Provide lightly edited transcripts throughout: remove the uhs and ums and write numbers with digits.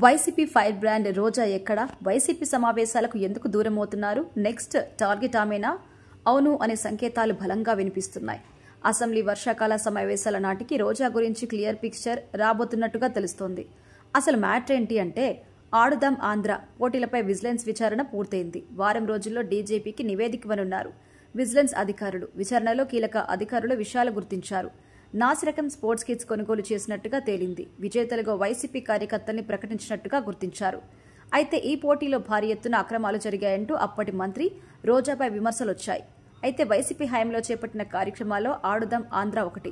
YCP fire brand రోజా ఎక్కడ? YCP సమావేశాలకు ఎందుకు దూరమవుతున్నారు? Next target ఆమెనా? అవును అనే సంకేతాలు బలంగా వినిపిస్తున్నాయి. అసెంబ్లీ వర్షాకాల సమావేశాల నాటికి రోజా గురించి క్లియర్ పిక్చర్ రాబోతున్నట్టుగా తెలుస్తోంది. అసలు మ్యాటర్ ఏంటి అంటే, ఆడుదాం ఆంధ్ర పోటీలపై విజిలెన్స్ విచారణ పూర్తయింది. వారం రోజుల్లో డీజీపీకి నివేదిక ఇవ్వనున్నారు విజిలెన్స్ అధికారులు. విచారణలో కీలక అధికారులు విషయాలు గుర్తించారు. నాసిరకం స్పోర్ట్స్ కిట్స్ కొనుగోలు చేసినట్టుగా తేలింది. విజేతలుగా వైసీపీ కార్యకర్తల్ని ప్రకటించినట్టుగా గుర్తించారు. అయితే ఈ పోటీలో భారీ ఎత్తున అక్రమాలు జరిగాయంటూ అప్పటి మంత్రి రోజాపై విమర్శలొచ్చాయి. అయితే వైసీపీ హయాంలో చేపట్టిన కార్యక్రమాల్లో ఆడుదాం ఆంధ్ర ఒకటి.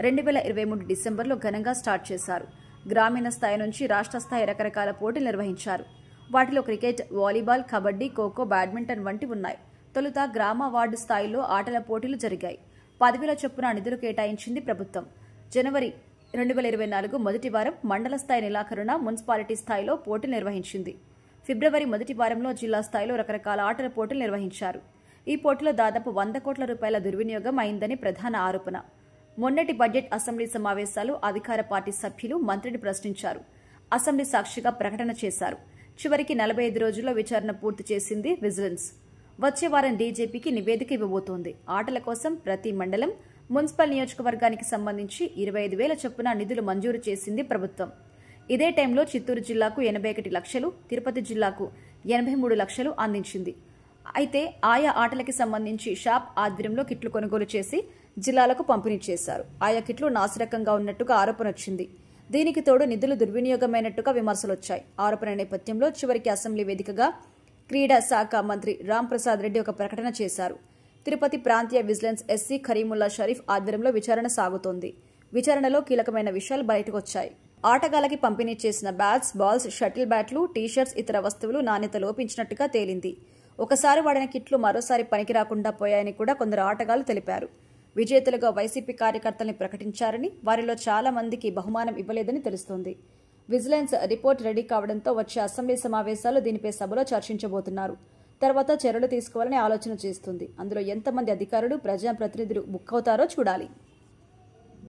2023 డిసెంబర్లో ఘనంగా స్టార్ట్ చేశారు. గ్రామీణ స్థాయి నుంచి రాష్ట్ర స్థాయి రకరకాల పోటీలు నిర్వహించారు. వాటిలో cricket, volleyball, kabaddi, kho kho, badminton వంటి ఉన్నాయి. తొలుత గ్రామ వార్డు స్థాయిలో ఆటల పోటీలు జరిగాయి. 10,000 చొప్పున నిధులు కేటాయించింది ప్రభుత్వం. జనవరి 2024 మొదటి వారం మండల స్థాయి నెలాఖరున మున్సిపాలిటీ స్థాయిలో పోటీలు నిర్వహించింది. ఫిబ్రవరి మొదటి వారంలో జిల్లా స్థాయిలో రకరకాల ఆటల పోటీలు నిర్వహించారు. ఈ పోటీలో దాదాపు 100 కోట్ల రూపాయల దుర్వినియోగం అయిందని ప్రధాన ఆరోపణ. మొన్నటి బడ్జెట్ అసెంబ్లీ సమావేశాలు అధికార పార్టీ సభ్యులు మంత్రిని ప్రశ్నించారు. అసెంబ్లీ సాక్షిగా ప్రకటన చేశారు. చివరికి 45 రోజుల్లో విచారణ పూర్తి చేసింది విజిలెన్స్. వచ్చే వారం డీజీపీకి నివేదిక ఇవ్వబోతోంది. ఆటల కోసం ప్రతి మండలం, మున్సిపల్ నియోజకవర్గానికి సంబంధించి 25,000 చొప్పున నిధులు మంజూరు చేసింది ప్రభుత్వం. ఇదే టైంలో చిత్తూరు జిల్లాకు 81 లక్షలు, తిరుపతి జిల్లాకు 83 లక్షలు అందించింది. అయితే ఆయా ఆటలకి సంబంధించి షాప్ ఆధ్వర్యంలో కిట్లు కొనుగోలు చేసి జిల్లాలకు పంపిణీ చేశారు. ఆయా కిట్లు నాసిరకంగా ఉన్నట్టుగా ఆరోపణ వచ్చింది. దీనికి తోడు నిధులు దుర్వినియోగమైనట్టుగా విమర్శలొచ్చాయి. ఆరోపణ నేపథ్యంలో చివరికి అసెంబ్లీ వేదికగా క్రీడా శాఖ మంత్రి రాంప్రసాద్ రెడ్డి ఒక ప్రకటన చేశారు. తిరుపతి ప్రాంతీయ విజిలెన్స్ ఎస్సీ కరీముల్లా షరీఫ్ ఆధ్వర్యంలో విచారణ సాగుతోంది. విచారణలో కీలకమైన విషయాలు బయటకొచ్చాయి. ఆటగాళ్లకి పంపిణీ చేసిన బ్యాట్స్, బాల్స్, షటిల్ బ్యాట్లు, టీషర్ట్స్, ఇతర వస్తువులు నాణ్యత లోపించినట్టుగా తేలింది. ఒకసారి వాడిన కిట్లు మరోసారి పనికి రాకుండా పోయాయని కూడా కొందరు ఆటగాళ్లు తెలిపారు. విజేతలుగా వైసీపీ కార్యకర్తల్ని ప్రకటించారని, వారిలో చాలా మందికి బహుమానం ఇవ్వలేదని తెలుస్తోంది. విజిలెన్స్ రిపోర్ట్ రెడీ కావడంతో వచ్చే అసెంబ్లీ సమావేశాలు దీనిపై సభలో చర్చించబోతున్నారు. తర్వాత చర్యలు తీసుకోవాలని ఆలోచన చేస్తుంది. అందులో ఎంతమంది అధికారులు, ప్రజాప్రతినిధులు బుక్ అవుతారో చూడాలి.